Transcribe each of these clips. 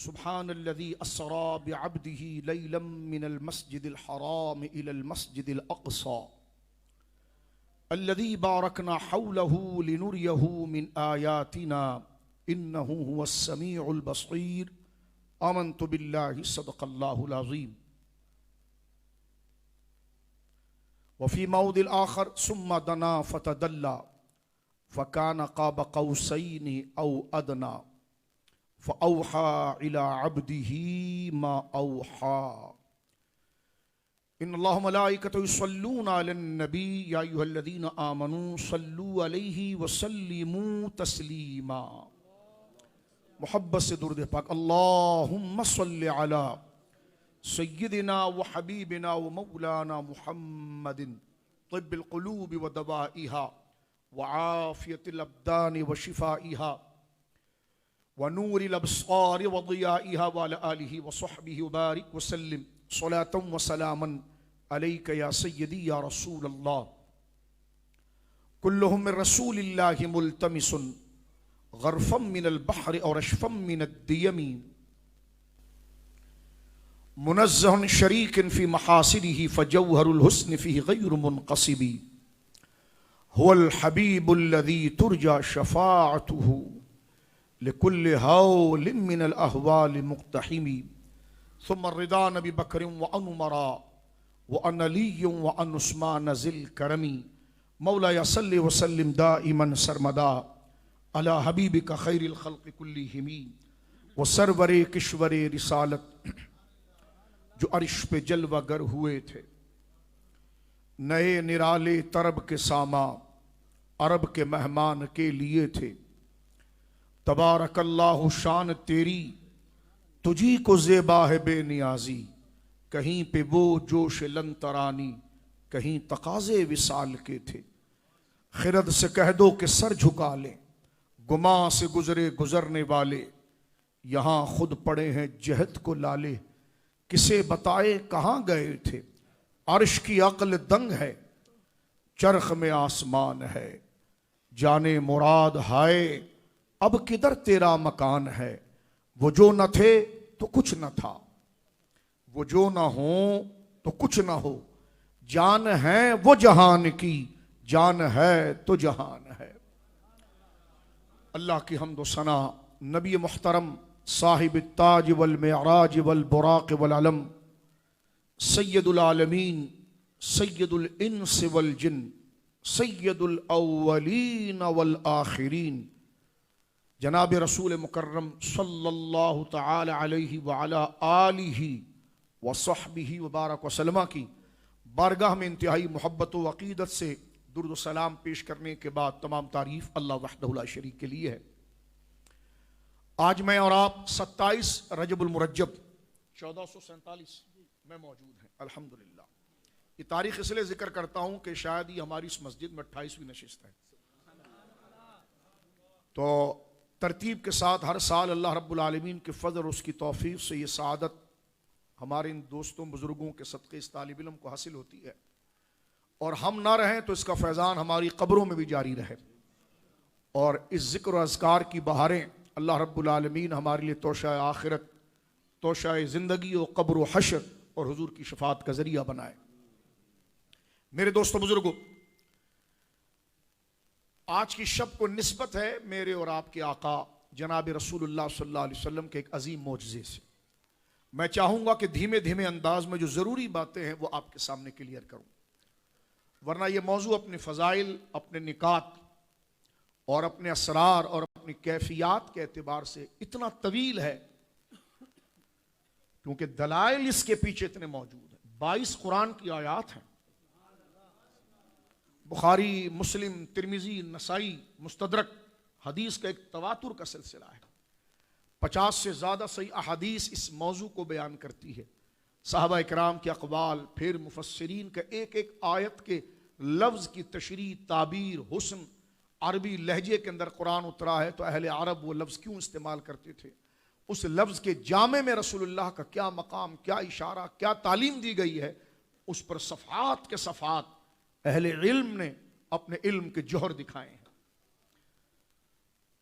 سبحان الذي أسرى بعبده ليلا من المسجد الحرام إلى المسجد الأقصى الذي باركنا حوله لنريه من آياتنا إنه هو السميع البصير آمنت بالله صدق الله العظيم. وفي موضع الآخر ثم دنا فتدلى فكان قاب قوسين أو أدنى فأوحى إلى عبده ما أوحى. إن الله ملائكته يصلون على النبي يا أيها الذين آمنوا صلوا عليه وسلموا تسليما. محبت سے درود پاک. اللهم صل على سيدنا وحبيبنا ومولانا محمد طب القلوب ودوائها وعافية الأبدان وشفائها ونور الأبصار وضيائها وعلى آله وصحبه وبارك وسلم صلاة وسلاما عليك يا سيدي يا رسول الله. كلهم من رسول الله ملتمس غرفا من البحر أو رشفا من الديم منزه شريك في محاسنه فجوهر الحسن فيه غير منقصب. هو الحبيب الذي ترجى شفاعته لكل هول من الأهوال مقتحم. ثم الرضا نبي بكر وعمر وعن علي وعن عثمان ذي الكرم. مولاي صل وسلم دائما سرمدا على حبيبك خير الخلق كلهم وسرور کشور رسالت جو عرش پہ جلوہ گر ہوئے تھے. نئے نرالے طرب کے ساما عرب کے مہمان کے لیے تھے. تبارک اللہ شان تیری تجھی کو زیبا ہے بے نیازی. کہیں پہ وہ جوش لن ترانی کہیں تقاضے وصال کے تھے. خرد سے کہہ دو کہ سر جھکا لیں گماں سے گزرے گزرنے والے. یہاں خود پڑے ہیں جہد کو لالے کسے بتائے کہاں گئے تھے. عرش کی عقل دنگ ہے چرخ میں آسمان ہے. جانے مراد ہائے اب کدھر تیرا مکان ہے. وہ جو نہ تھے تو کچھ نہ تھا وہ جو نہ ہوں تو کچھ نہ ہو. جان ہے وہ جہان کی جان ہے تو جہان ہے. اللہ کی حمد و ثنا نبی محترم صاحب التاج والمعراج والبراق والعلم سید العالمین سید الانس والجن سید الاولین والآخرین جناب رسول مکرم صلی اللہ تعالی علیہ وعلا آلہ وصحبہ وبارک وسلم کی بارگاہ میں انتہائی محبت و عقیدت سے درود و سلام پیش کرنے کے بعد تمام تعریف اللہ وحدہ لا شریک کے لیے ہے. آج میں اور آپ 27 رجب المرجب 1447 میں موجود ہیں الحمدللہ. یہ تاریخ اس لیے ذکر کرتا ہوں کہ شاید یہ ہماری اس مسجد میں 28ویں نشست ہے. تو ترتیب کے ساتھ ہر سال اللہ رب العالمین کے فضل اور اس کی توفیق سے یہ سعادت ہمارے ان دوستوں بزرگوں کے صدقے اس طالب علم کو حاصل ہوتی ہے. اور ہم نہ رہیں تو اس کا فیضان ہماری قبروں میں بھی جاری رہے. اور اس ذکر و اذکار کی بہاریں اللہ رب العالمین ہمارے لیے توشہ آخرت توشہ زندگی و قبر و حشر اور حضور کی شفاعت کا ذریعہ بنائے. میرے دوستوں بزرگوں، آج کی شب کو نسبت ہے میرے اور آپ کے آقا جناب رسول اللہ صلی اللہ علیہ وسلم کے ایک عظیم معجزے سے. میں چاہوں گا کہ دھیمے دھیمے انداز میں جو ضروری باتیں ہیں وہ آپ کے سامنے کلیئر کروں، ورنہ یہ موضوع اپنے فضائل، اپنے نکات اور اپنے اسرار اور اپنی کیفیات کے اعتبار سے اتنا طویل ہے کیونکہ دلائل اس کے پیچھے اتنے موجود ہیں. 22 قرآن کی آیات ہیں. بخاری، مسلم، ترمذی، نسائی، مستدرک حدیث کا ایک تواتر کا سلسلہ ہے. 50 سے زیادہ صحیح احادیث اس موضوع کو بیان کرتی ہے. صحابہ اکرام کے اقوال، پھر مفسرین کا ایک ایک آیت کے لفظ کی تشریح، تعبیر، حسن. عربی لہجے کے اندر قرآن اترا ہے تو اہل عرب وہ لفظ کیوں استعمال کرتے تھے، اس لفظ کے جامع میں رسول اللہ کا کیا مقام، کیا اشارہ، کیا تعلیم دی گئی ہے، اس پر صفحات کے صفحات اہل علم نے اپنے علم کے جوہر دکھائے ہیں.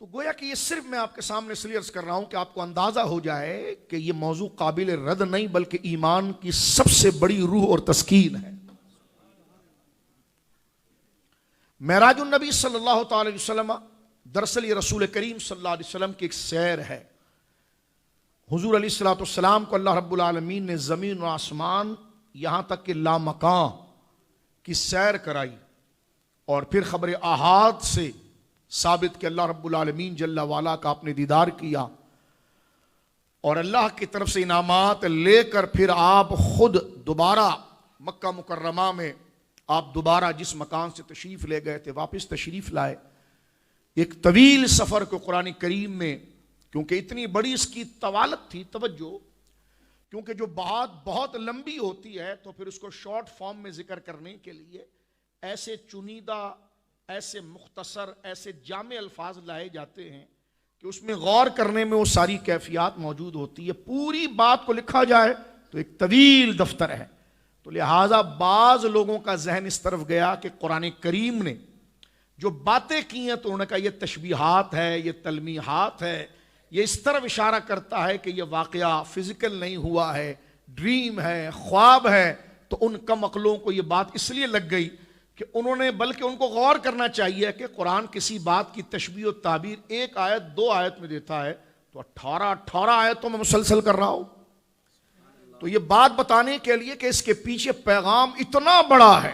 تو گویا کہ یہ صرف میں آپ کے سامنے اس لیے عرض کر رہا ہوں کہ آپ کو اندازہ ہو جائے کہ یہ موضوع قابل رد نہیں بلکہ ایمان کی سب سے بڑی روح اور تسکین ہے۔ معراج النبی صلی اللہ تعالی وسلم دراصل یہ رسول کریم صلی اللہ علیہ وسلم کی ایک سیر ہے۔ حضور علیہ الصلوۃ والسلام کو اللہ رب العالمین نے زمین و آسمان یہاں تک کہ لامکان کی سیر کرائی، اور پھر خبر احاد سے ثابت کہ اللہ رب العالمین جل وعلا کا آپ نے دیدار کیا، اور اللہ کی طرف سے انعامات لے کر پھر آپ خود دوبارہ مکہ مکرمہ میں آپ دوبارہ جس مکان سے تشریف لے گئے تھے واپس تشریف لائے۔ ایک طویل سفر کو قرآن کریم میں، کیونکہ اتنی بڑی اس کی طوالت تھی، توجہ، کیونکہ جو بات بہت لمبی ہوتی ہے تو پھر اس کو شارٹ فارم میں ذکر کرنے کے لیے ایسے چنیدہ، ایسے مختصر، ایسے جامع الفاظ لائے جاتے ہیں کہ اس میں غور کرنے میں وہ ساری کیفیات موجود ہوتی ہے۔ پوری بات کو لکھا جائے تو ایک طویل دفتر ہے، تو لہٰذا بعض لوگوں کا ذہن اس طرف گیا کہ قرآن کریم نے جو باتیں کی ہیں تو انہوں نے کہا یہ تشبیہات ہے، یہ تلمیحات ہے، یہ اس طرف اشارہ کرتا ہے کہ یہ واقعہ فزیکل نہیں ہوا ہے، ڈریم ہے، خواب ہے۔ تو ان کم عقلوں کو یہ بات اس لیے لگ گئی کہ انہوں نے، بلکہ ان کو غور کرنا چاہیے کہ قرآن کسی بات کی تشبیہ و تعبیر ایک آیت دو آیت میں دیتا ہے تو 18 آیتوں میں مسلسل کر رہا ہو۔ تو یہ بات بتانے کے لیے کہ اس کے پیچھے پیغام اتنا بڑا ہے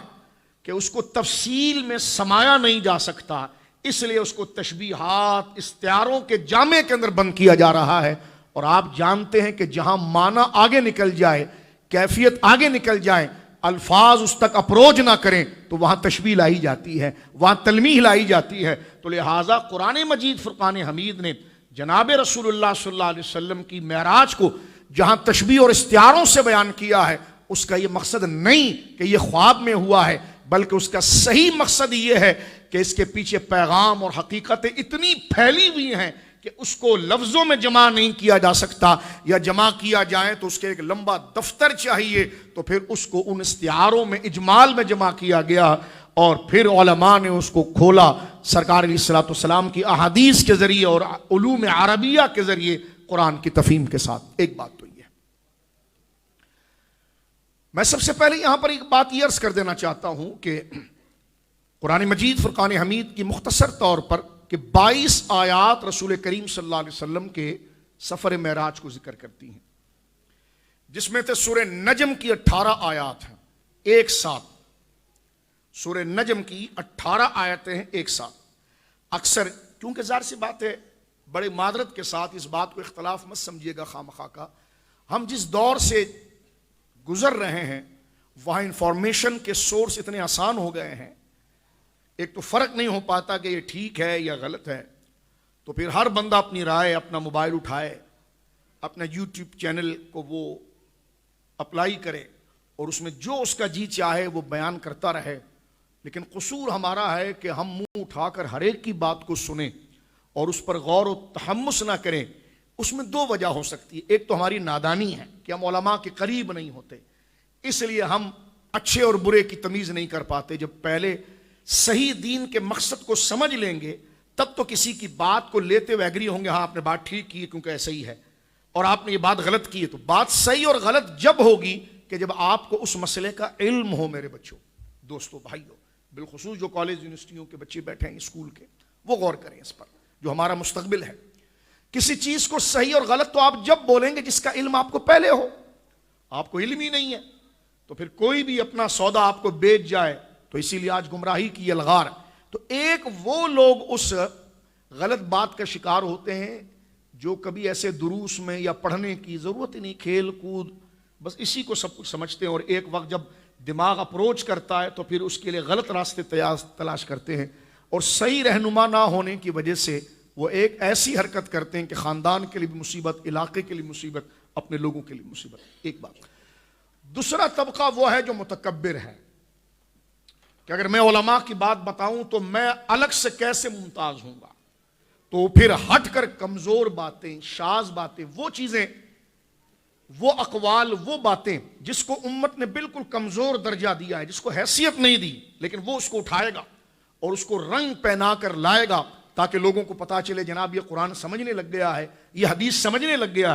کہ اس کو تفصیل میں سمایا نہیں جا سکتا، اس لیے اس کو تشبیہات، استعاروں کے جامع کے اندر بند کیا جا رہا ہے۔ اور آپ جانتے ہیں کہ جہاں معنی آگے نکل جائے، کیفیت آگے نکل جائے، الفاظ اس تک اپروچ نہ کریں تو وہاں تشبیہ لائی جاتی ہے، وہاں تلمیح لائی جاتی ہے۔ تو لہٰذا قرآن مجید فرقان حمید نے جناب رسول اللہ صلی اللہ علیہ وسلم کی معراج کو جہاں تشبیہ اور استعاروں سے بیان کیا ہے، اس کا یہ مقصد نہیں کہ یہ خواب میں ہوا ہے، بلکہ اس کا صحیح مقصد یہ ہے کہ اس کے پیچھے پیغام اور حقیقتیں اتنی پھیلی ہوئی ہیں کہ اس کو لفظوں میں جمع نہیں کیا جا سکتا، یا جمع کیا جائے تو اس کے ایک لمبا دفتر چاہیے۔ تو پھر اس کو ان استعاروں میں اجمال میں جمع کیا گیا، اور پھر علماء نے اس کو کھولا سرکار علیہ الصلوۃ والسلام کی احادیث کے ذریعے اور علوم عربیہ کے ذریعے قرآن کی تفہیم کے ساتھ۔ ایک بات تو یہ ہے، میں سب سے پہلے یہاں پر ایک بات یہ عرض کر دینا چاہتا ہوں کہ قرآن مجید فرقان حمید کی مختصر طور پر کہ 22 آیات رسول کریم صلی اللہ علیہ وسلم کے سفر معراج کو ذکر کرتی ہیں، جس میں سے سورہ نجم کی 18 آیات ہیں ایک ساتھ۔ سورہ نجم کی 18 آیتیں ہیں ایک ساتھ۔ اکثر کیونکہ ظاہر سی بات ہے، بڑے معذرت کے ساتھ اس بات کو اختلاف مت سمجھیے گا خواہ کا، ہم جس دور سے گزر رہے ہیں وہاں انفارمیشن کے سورس اتنے آسان ہو گئے ہیں، ایک تو فرق نہیں ہو پاتا کہ یہ ٹھیک ہے یا غلط ہے، تو پھر ہر بندہ اپنی رائے، اپنا موبائل اٹھائے، اپنا یوٹیوب چینل کو وہ اپلائی کرے اور اس میں جو اس کا جی چاہے وہ بیان کرتا رہے۔ لیکن قصور ہمارا ہے کہ ہم منہ اٹھا کر ہر ایک کی بات کو سنیں اور اس پر غور و تحمس نہ کریں۔ اس میں دو وجہ ہو سکتی ہے، ایک تو ہماری نادانی ہے کہ ہم علماء کے قریب نہیں ہوتے، اس لیے ہم اچھے اور برے کی تمیز نہیں کر پاتے۔ جب پہلے صحیح دین کے مقصد کو سمجھ لیں گے تب تو کسی کی بات کو لیتے ہوئے ایگری ہوں گے، ہاں آپ نے بات ٹھیک کی ہے کیونکہ ایسا ہی ہے، اور آپ نے یہ بات غلط کی ہے۔ تو بات صحیح اور غلط جب ہوگی کہ جب آپ کو اس مسئلے کا علم ہو۔ میرے بچوں، دوستوں، بھائیوں، بالخصوص جو کالج یونیورسٹیوں کے بچے بیٹھے ہیں، اسکول کے، وہ غور کریں اس پر، جو ہمارا مستقبل ہے۔ کسی چیز کو صحیح اور غلط تو آپ جب بولیں گے جس کا علم آپ کو پہلے ہو۔ آپ کو علم ہی نہیں ہے تو پھر کوئی بھی اپنا سودا آپ کو بیچ جائے تو اسی لیے آج گمراہی کی الغار۔ تو ایک وہ لوگ اس غلط بات کا شکار ہوتے ہیں جو کبھی ایسے دروس میں یا پڑھنے کی ضرورت ہی نہیں، کھیل کود، بس اسی کو سب کچھ سمجھتے ہیں، اور ایک وقت جب دماغ اپروچ کرتا ہے تو پھر اس کے لیے غلط راستے تلاش کرتے ہیں، اور صحیح رہنما نہ ہونے کی وجہ سے وہ ایک ایسی حرکت کرتے ہیں کہ خاندان کے لیے بھی مصیبت، علاقے کے لیے مصیبت، اپنے لوگوں کے لیے مصیبت۔ ایک بات۔ دوسرا طبقہ وہ ہے جو متکبر ہے کہ اگر میں علماء کی بات بتاؤں تو میں الگ سے کیسے ممتاز ہوں گا، تو پھر ہٹ کر کمزور باتیں، شاذ باتیں، وہ چیزیں، وہ اقوال، وہ باتیں جس کو امت نے بالکل کمزور درجہ دیا ہے، جس کو حیثیت نہیں دی، لیکن وہ اس کو اٹھائے گا اور اس کو رنگ پہنا کر لائے گا تاکہ لوگوں کو پتا چلے جناب یہ قرآن سمجھنے لگ گیا ہے، یہ حدیث سمجھنے لگ گیا ہے۔